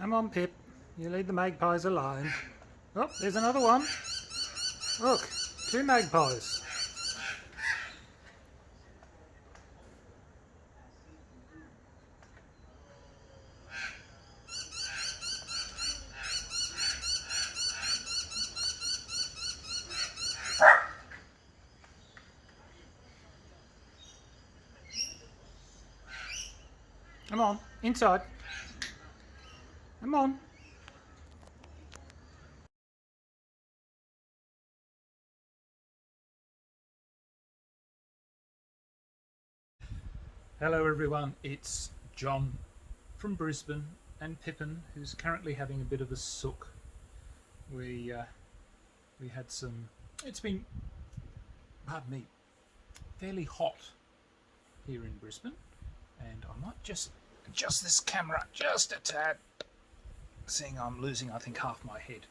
Come on, Pip. You leave the magpies alone. Oh, there's another one. Look, 2 magpies. Come on, inside. Come on. Hello everyone, it's John from Brisbane and Pippin, who's currently having a bit of a sook. We had some, it's been, pardon me, fairly hot here in Brisbane, and I might just adjust this camera just a tad, seeing I'm losing I think half my head.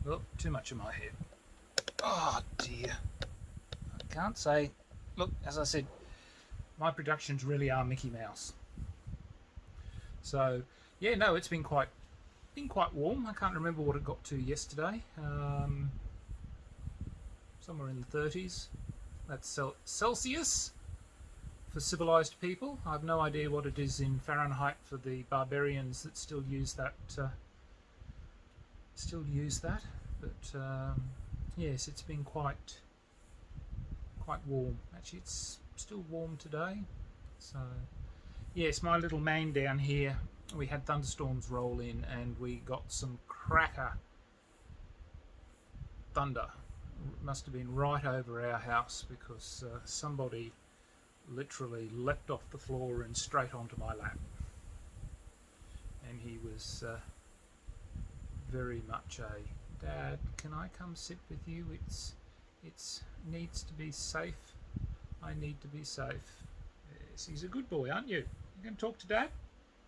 Oh, too much of my head. Oh dear. I can't say, look, as I said, my productions really are Mickey Mouse. So yeah, no, it's been quite warm. I can't remember what it got to yesterday. Somewhere in the 30s. That's Celsius for civilized people. I have no idea what it is in Fahrenheit for the barbarians that still use that. But yes, it's been quite warm. Actually, it's still warm today. So yes, my little man down here, we had thunderstorms roll in and we got some cracker thunder. It must have been right over our house because somebody literally leapt off the floor and straight onto my lap. And he was very much a, "Dad, can I come sit with you? It's needs to be safe. I need to be safe." Yes, he's a good boy, aren't you? You going to talk to Dad?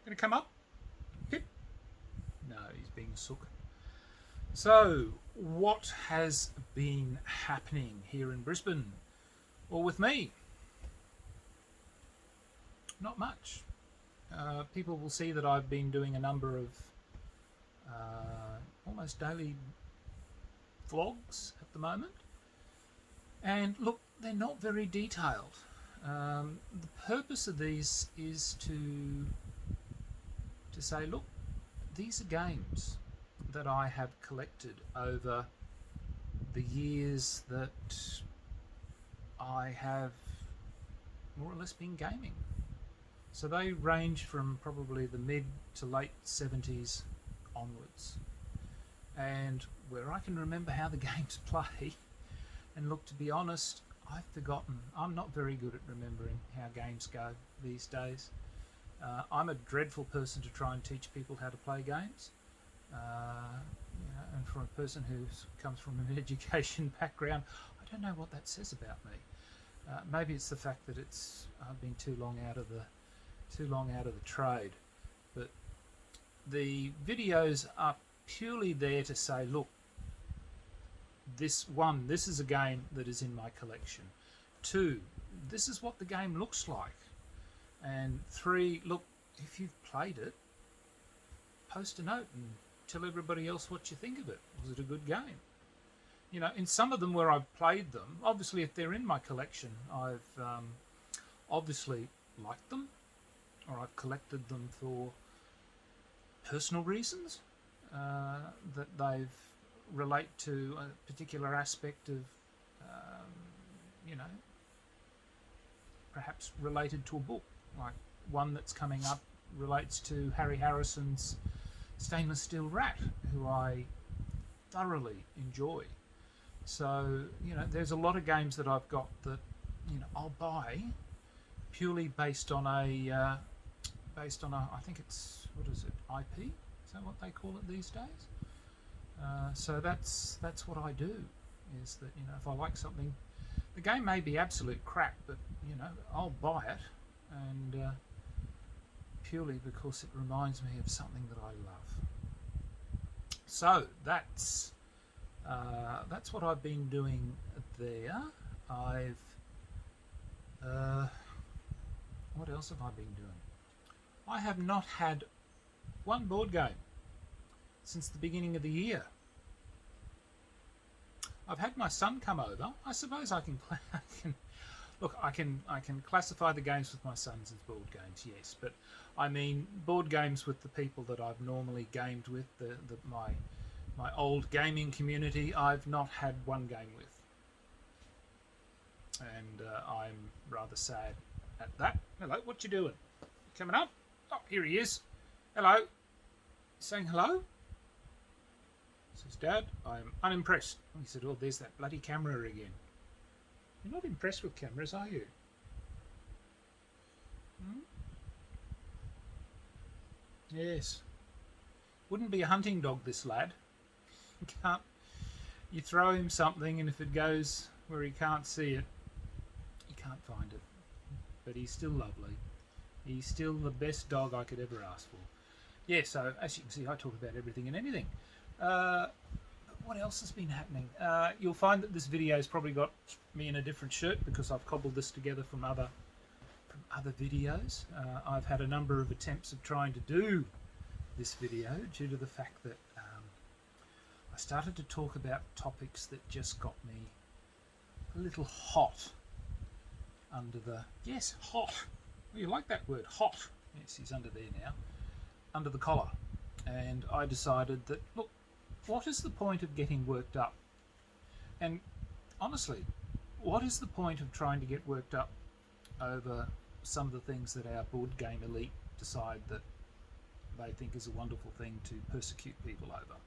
Going to come up? Pip? No, he's being a sook. So, what has been happening here in Brisbane? Well, with me, not much. People will see that I've been doing a number of almost daily vlogs at the moment. And look, they're not very detailed. The purpose of these is to say, look, these are games that I have collected over the years that I have more or less been gaming. So they range from probably the mid to late 70s onwards. And where I can remember how the games play, and look, to be honest, I've forgotten. I'm not very good at remembering how games go these days. I'm a dreadful person to try and teach people how to play games. And from a person who comes from an education background, I don't know what that says about me. Maybe it's the fact that I've been too long out of the trade. But the videos are purely there to say, look, this is a game that is in my collection. 2, this is what the game looks like. And 3, look, if you've played it, post a note and tell everybody else what you think of it. Was it a good game? You know, in some of them where I've played them, obviously if they're in my collection, I've obviously liked them, or I've collected them for personal reasons, that they've relate to a particular aspect of, perhaps related to a book. Like one that's coming up relates to Harry Harrison's Stainless Steel Rat, who I thoroughly enjoy. So, there's a lot of games that I've got that, I'll buy purely based on a, I think it's, what is it, IP? Is that what they call it these days? So that's what I do, is that, if I like something, the game may be absolute crap, but, I'll buy it, and purely because it reminds me of something that I love. So that's what I've been doing there. What else have I been doing? I have not had one board game since the beginning of the year. I've had my son come over. I suppose I can look. I can classify the games with my sons as board games, yes. But I mean board games with the people that I've normally gamed with, my old gaming community. I've not had one game with, and I'm rather sad at that. Hello, what you doing? Coming up? Oh, here he is. Hello. Saying hello? Says, Dad, I'm unimpressed. He said, oh, there's that bloody camera again. You're not impressed with cameras, are you? Hmm? Yes. Wouldn't be a hunting dog, this lad. You throw him something, and if it goes where he can't see it, he can't find it. But he's still lovely. He's still the best dog I could ever ask for. Yeah, so as you can see, I talk about everything and anything. What else has been happening? You'll find that this video has probably got me in a different shirt because I've cobbled this together from other videos. I've had a number of attempts of trying to do this video due to the fact that I started to talk about topics that just got me a little hot under the... Yes, hot. Well, you like that word, hot. Yes, he's under there now. Under the collar. And I decided that, look, what is the point of getting worked up? And honestly, what is the point of trying to get worked up over some of the things that our board game elite decide that they think is a wonderful thing to persecute people over?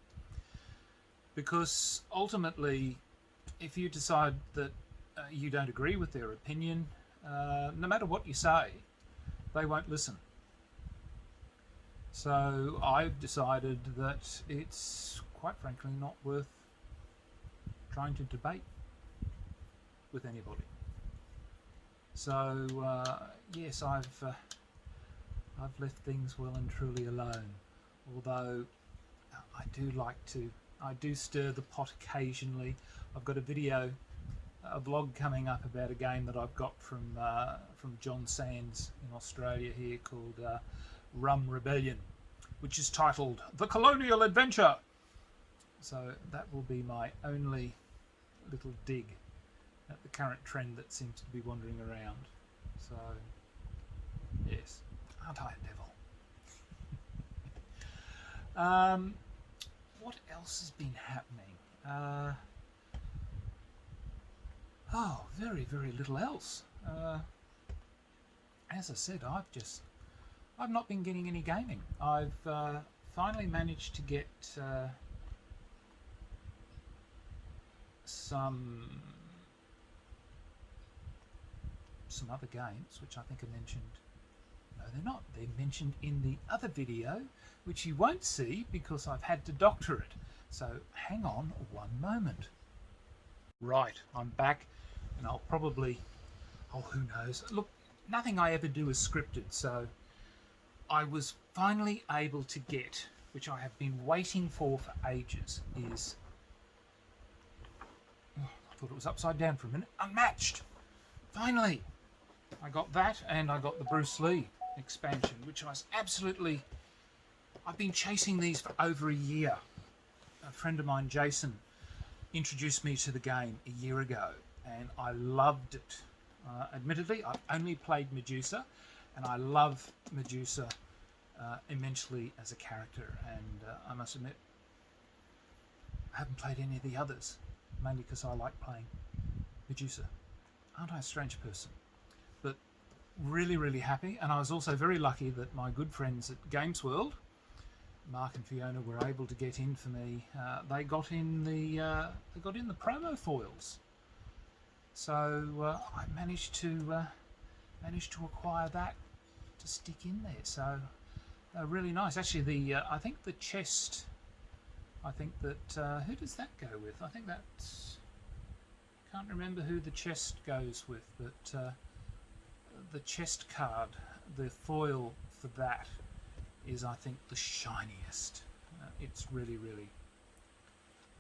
Because ultimately, if you decide that you don't agree with their opinion, no matter what you say, they won't listen. So I've decided that it's quite frankly not worth trying to debate with anybody. So yes, I've left things well and truly alone. Although I do stir the pot occasionally. I've got a blog coming up about a game that I've got from John Sands in Australia here called Rum Rebellion, which is titled The Colonial Adventure. So that will be my only little dig at the current trend that seems to be wandering around. So yes, aren't I a devil? What else has been happening? Oh, very, very little else. As I said, I've not been getting any gaming. I've finally managed to get some other games, which I think are mentioned. No, they're not. They're mentioned in the other video, which you won't see because I've had to doctor it. So hang on one moment. Right, I'm back, and I'll probably... Oh, who knows? Look, nothing I ever do is scripted, so I was finally able to get, which I have been waiting for ages, is... Oh, I thought it was upside down for a minute. Unmatched! Finally! I got that, and I got the Bruce Lee expansion, which I was absolutely... I've been chasing these for over a year. A friend of mine, Jason, introduced me to the game a year ago, and I loved it. Admittedly, I've only played Medusa, and I love Medusa immensely as a character, and I must admit, I haven't played any of the others, mainly because I like playing Medusa. Aren't I a strange person? But really, really happy, and I was also very lucky that my good friends at Games World, Mark and Fiona, were able to get in for me. They got in the promo foils, so I managed to acquire that to stick in there. So really nice. Actually, I think the chest. I think that who does that go with? I think that's... Can't remember who the chest goes with, but the chest card, the foil for that, is I think the shiniest. It's really, really,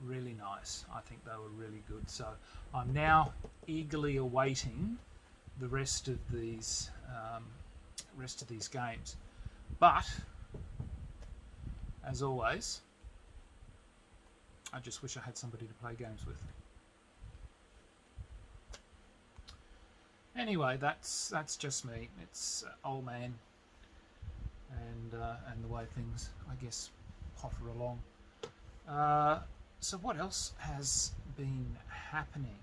really nice. I think they were really good. So I'm now eagerly awaiting the rest of these games. But as always, I just wish I had somebody to play games with. Anyway, that's just me. It's old man, and the way things, I guess, potter along. So what else has been happening?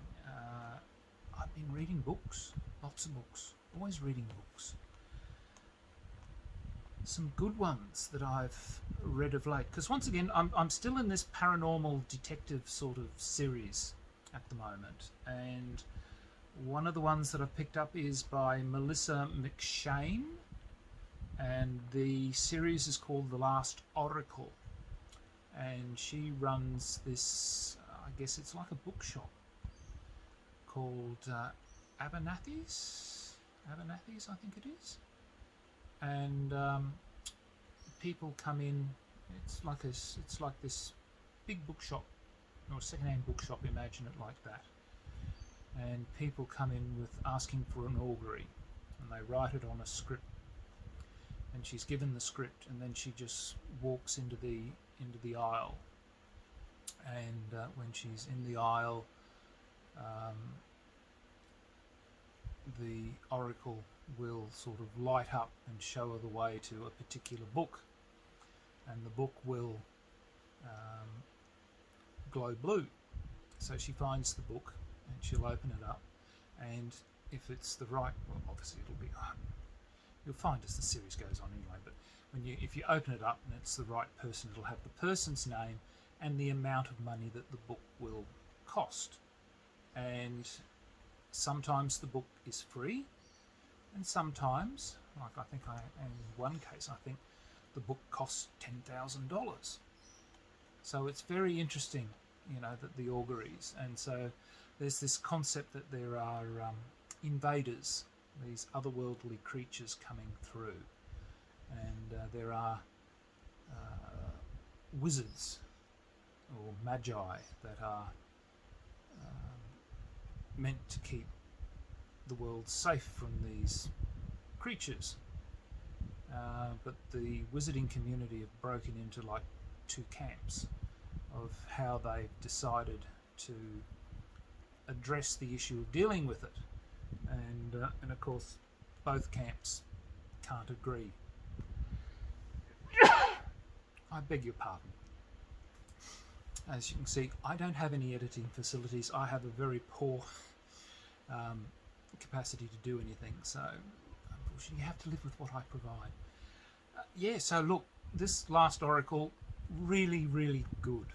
I've been reading books, lots of books, always reading books. Some good ones that I've read of late, because once again, I'm still in this paranormal detective sort of series at the moment, and one of the ones that I've picked up is by Melissa McShane, and the series is called The Last Oracle, and she runs this, I guess it's like a bookshop called Abernathy's, I think it is, and people come in. It's like this big bookshop, or second-hand bookshop. Imagine it like that. And people come in with asking for an augury, and they write it on a script. And she's given the script, and then she just walks into the aisle. And when she's in the aisle, the oracle will sort of light up and show her the way to a particular book, and the book will glow blue. So she finds the book and she'll open it up, and if it's the right, well, obviously it'll be, you'll find as the series goes on anyway, but if you open it up and it's the right person, it'll have the person's name and the amount of money that the book will cost. And sometimes the book is free, and sometimes, like I think in one case, I think the book costs $10,000. So it's very interesting, that the auguries. And so there's this concept that there are invaders, these otherworldly creatures coming through, and there are wizards or magi that are meant to keep the world safe from these creatures. But the wizarding community have broken into like two camps of how they've decided to address the issue of dealing with it, and of course both camps can't agree. I beg your pardon. As you can see, I don't have any editing facilities. I have a very poor capacity to do anything, so unfortunately you have to live with what I provide. So look, this last oracle, really, really good.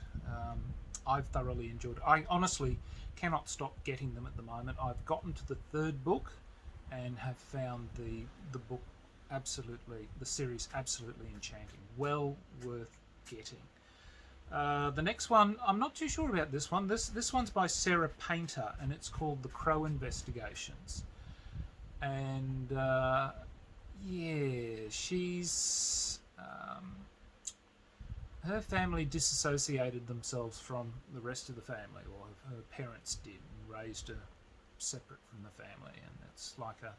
I've thoroughly enjoyed it. I honestly cannot stop getting them at the moment. I've gotten to the third book and have found the book absolutely, the series absolutely enchanting. Well worth getting. The next one, I'm not too sure about this one. This one's by Sarah Painter, and it's called The Crow Investigations. And she's her family disassociated themselves from the rest of the family, or her parents did, and raised her separate from the family. And it's like a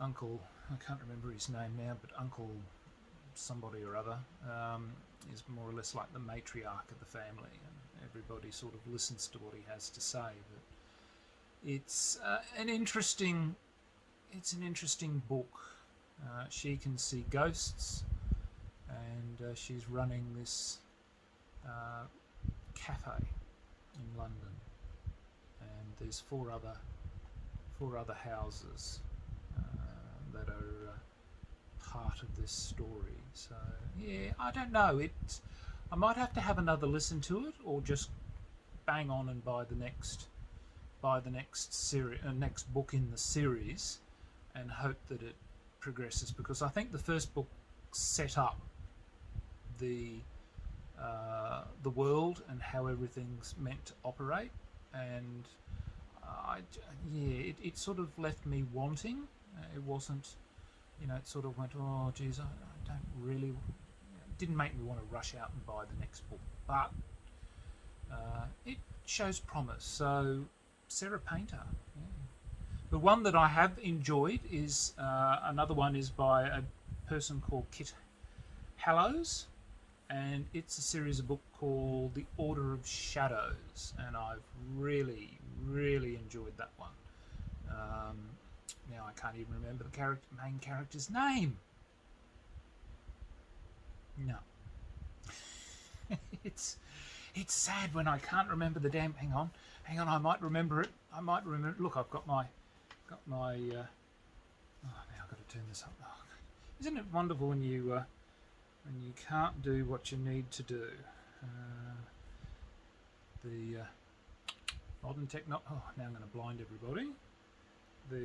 uncle, I can't remember his name now, but Uncle somebody or other is more or less like the matriarch of the family, and everybody sort of listens to what he has to say. But it's an interesting book. She can see ghosts, and she's running this cafe in London, and there's four other houses that are part of this story. So yeah, I don't know. I might have to have another listen to it, or just bang on and buy the next series, next book in the series, and hope that it progresses, because I think the first book set up the world and how everything's meant to operate, and it sort of left me wanting. It wasn't, it sort of went, oh geez, I don't really, it didn't make me want to rush out and buy the next book, but it shows promise. So Sarah Painter. Yeah. The one that I have enjoyed is another one is by a person called Kit Hallows, and it's a series of books called The Order of Shadows, and I've really enjoyed that one. Now I can't even remember the main character's name. No. It's sad when I can't remember the damn. Hang on. I might remember it. Look, I've got my. Oh, now I've got to turn this up. Oh, isn't it wonderful when you can't do what you need to do? The modern techno. Oh, now I'm going to blind everybody. Go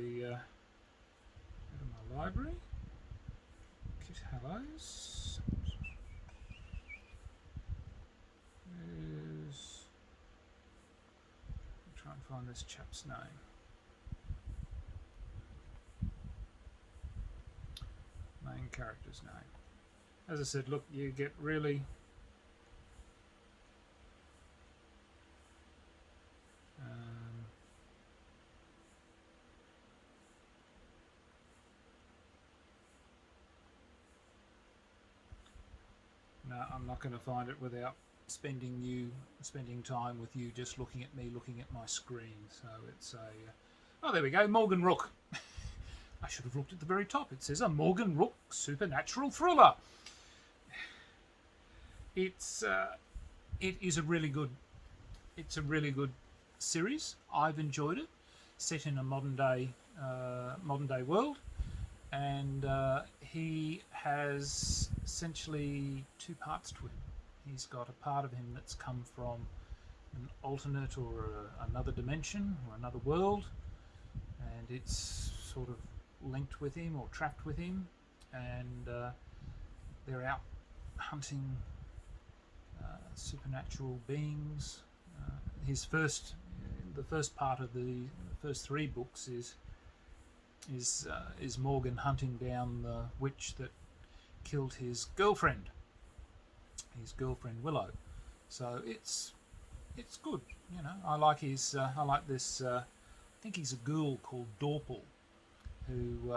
to my library. Kit Hallows. Try and find this chap's name. Main character's name. As I said, look, you get really no, I'm not going to find it without spending time with you, just looking at me, looking at my screen. So it's a oh, there we go, Morgan Rook. I should have looked at the very top. It says a Morgan Rook supernatural thriller. It is a really good series. I've enjoyed it. Set in a modern day world, and he has essentially two parts to him. He's got a part of him that's come from an alternate or another dimension or another world, and it's sort of linked with him or trapped with him, and they're out hunting supernatural beings. The first part of the first three books is Morgan hunting down the witch that killed his girlfriend Willow. So it's good, you know. I like this. I think he's a ghoul called Dorple, who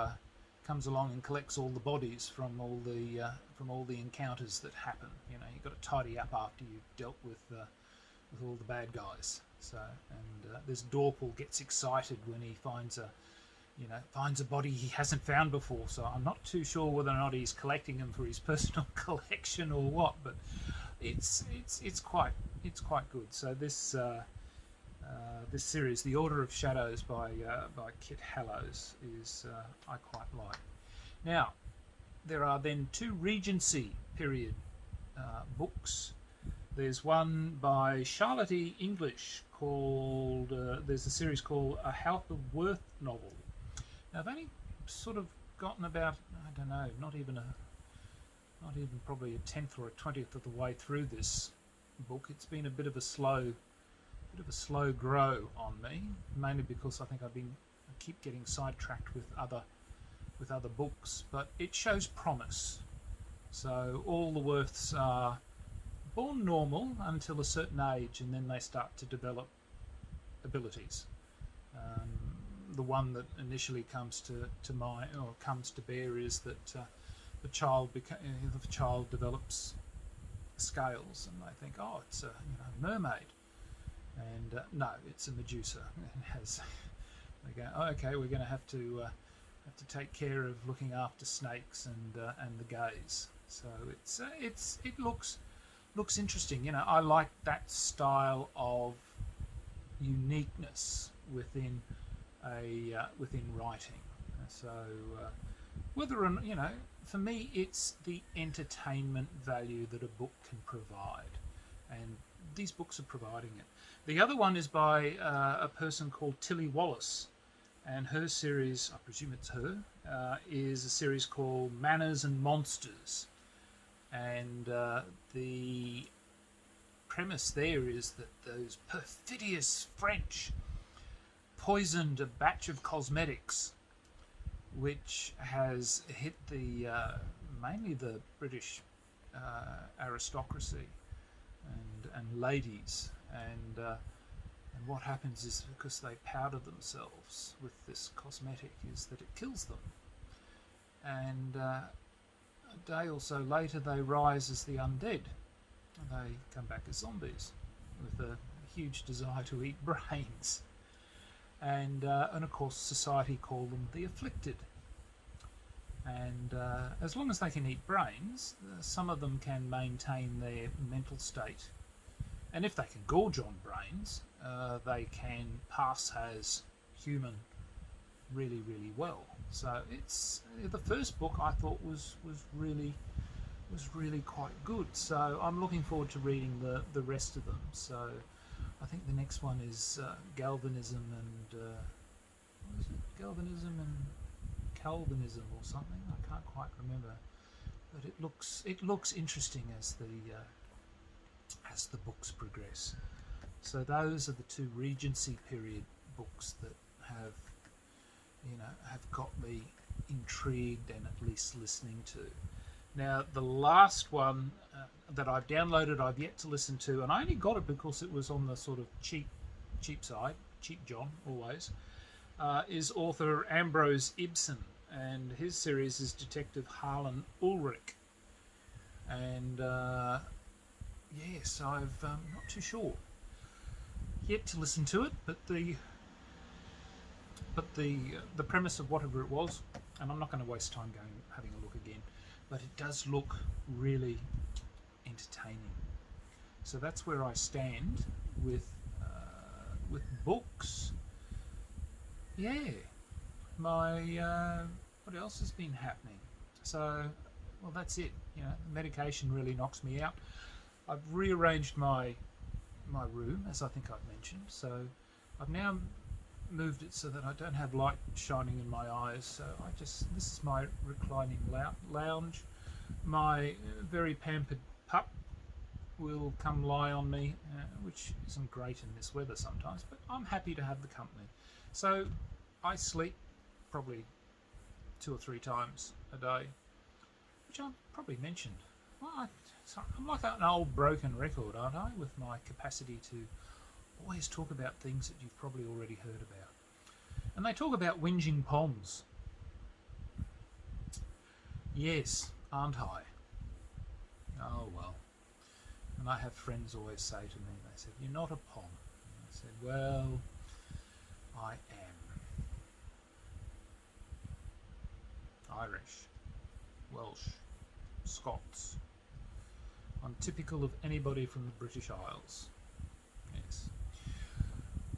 comes along and collects all the bodies from all the encounters that happen. You know, you've got to tidy up after you've dealt with all the bad guys. So, and this Dorple gets excited when he finds a body he hasn't found before. So I'm not too sure whether or not he's collecting them for his personal collection or what, but it's quite good. So this series, The Order of Shadows by Kit Hallows, is I quite like. Now, there are then two Regency period books. There's one by Charlotte E. English called. There's a series called A House of Worth novel. Now, I've only sort of gotten about, I don't know, not even probably a 10th or a 20th of the way through this book. It's been a bit of a slow grow on me, mainly because I think I keep getting sidetracked with other books, but it shows promise. So all the Worths are born normal until a certain age, and then they start to develop abilities. The one that initially comes to bear is that the child develops scales, and they think, oh, it's a mermaid, and no, it's a Medusa. They go, oh, okay, we're going to have to take care of looking after snakes and the gays. So it looks interesting. You know, I like that style of uniqueness within writing. So whether or not, for me, it's the entertainment value that a book can provide, and these books are providing it. The other one is by a person called Tilly Wallace, and her series, I presume it's her, is a series called Manners and Monsters. And the premise there is that those perfidious French poisoned a batch of cosmetics, which has hit mainly the British aristocracy and ladies, and what happens is, because they powder themselves with this cosmetic, is that it kills them, and a day or so later they rise as the undead, they come back as zombies with a huge desire to eat brains. And of course society call them the afflicted. And as long as they can eat brains, some of them can maintain their mental state. And if they can gorge on brains, they can pass as human really, really well. So it's the first book I thought was really quite good. So I'm looking forward to reading the rest of them. So I think the next one is Galvanism and what is it? Galvanism and Calvinism or something. I can't quite remember, but it looks interesting as the books progress. So those are the two Regency period books that have got me intrigued and at least listening to. Now the last one that I've downloaded, I've yet to listen to, and I only got it because it was on the sort of cheap side, cheap John always, is author Ambrose Ibsen, and his series is Detective Harlan Ulrich. And yes, I've not too sure yet to listen to it, but the premise of whatever it was, and I'm not going to waste time having a look again, but it does look really entertaining. So that's where I stand with books. Yeah, what else has been happening? So, well, that's it. Medication really knocks me out. I've rearranged my room, as I think I've mentioned. So I've now moved it so that I don't have light shining in my eyes. So this is my reclining lounge. My very pampered pup will come lie on me, which isn't great in this weather sometimes, but I'm happy to have the company. So I sleep probably 2 or 3 times a day, which I've probably mentioned. Well, I'm like an old broken record, aren't I, with my capacity to always talk about things that you've probably already heard about. And they talk about whinging poms. Yes, aren't I? Oh well. And I have friends always say to me, they said, "You're not a pom." And I said, "Well, I am. Irish, Welsh, Scots. I'm typical of anybody from the British Isles. Yes.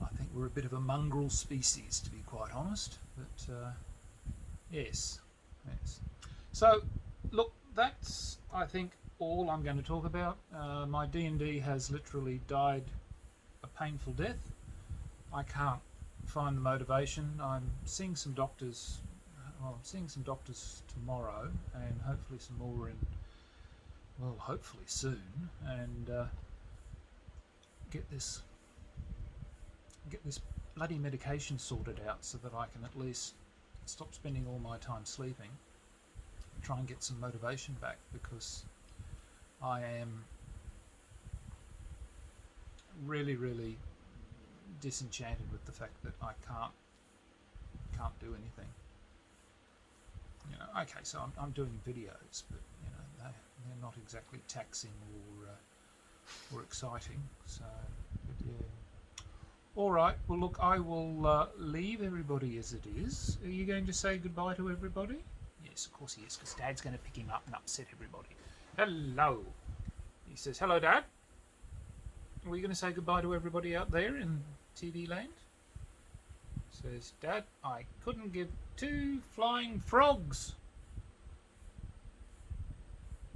I think we're a bit of a mongrel species, to be quite honest. But yes. So, look, that's, I think, all I'm going to talk about. My D&D has literally died a painful death. I can't find the motivation. I'm seeing some doctors. Well, I'm seeing some doctors tomorrow, and hopefully some more hopefully soon, and get this bloody medication sorted out so that I can at least stop spending all my time sleeping, try and get some motivation back, because I am really, really disenchanted with the fact that I can't do anything. Okay, so I'm doing videos, but they're not exactly taxing or exciting. So, but yeah. All right. Well, look, I will leave everybody as it is. Are you going to say goodbye to everybody? Yes, of course he is, because Dad's going to pick him up and upset everybody. Hello. He says, "Hello, Dad. Are we going to say goodbye to everybody out there in TV land?" Says, "Dad, I couldn't give 2 flying frogs."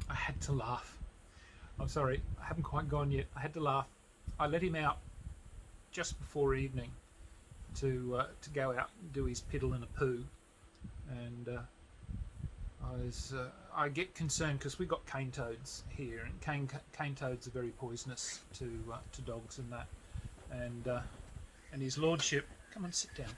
I had to laugh. I'm sorry, I haven't quite gone yet. I had to laugh. I let him out just before evening to go out and do his piddle and a poo, and I get concerned because we got cane toads here, and cane toads are very poisonous to dogs and that, and his lordship, come and sit down.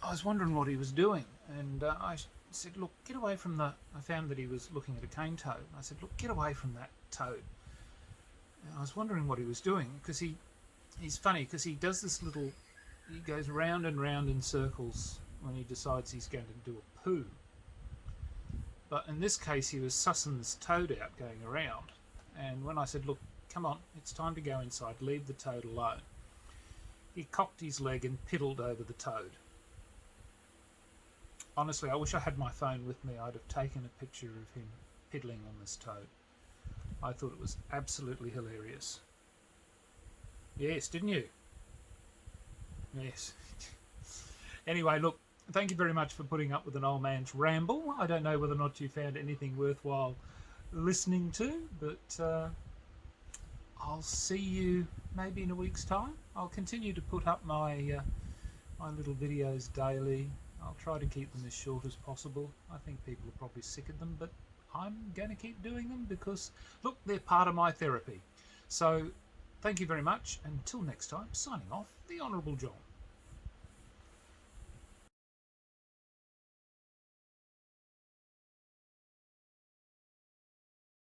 I was wondering what he was doing, and I said, "Look, get away from the..." I found that he was looking at a cane toad. I said, "Look, get away from that toad." And I was wondering what he was doing, because he's funny, because he does this little... He goes round and round in circles when he decides he's going to do a poo. But in this case, he was sussing this toad out going around, and when I said, look, come on, it's time to go inside, leave the toad alone, he cocked his leg and piddled over the toad. Honestly, I wish I had my phone with me. I'd have taken a picture of him piddling on this toad. I thought it was absolutely hilarious. Yes, didn't you? Yes. Anyway, look, thank you very much for putting up with an old man's ramble. I don't know whether or not you found anything worthwhile listening to, but I'll see you maybe in a week's time. I'll continue to put up my my little videos daily. I'll try to keep them as short as possible. I think people are probably sick of them, but I'm going to keep doing them because, look, they're part of my therapy. So thank you very much. Until next time, signing off, the Honourable John.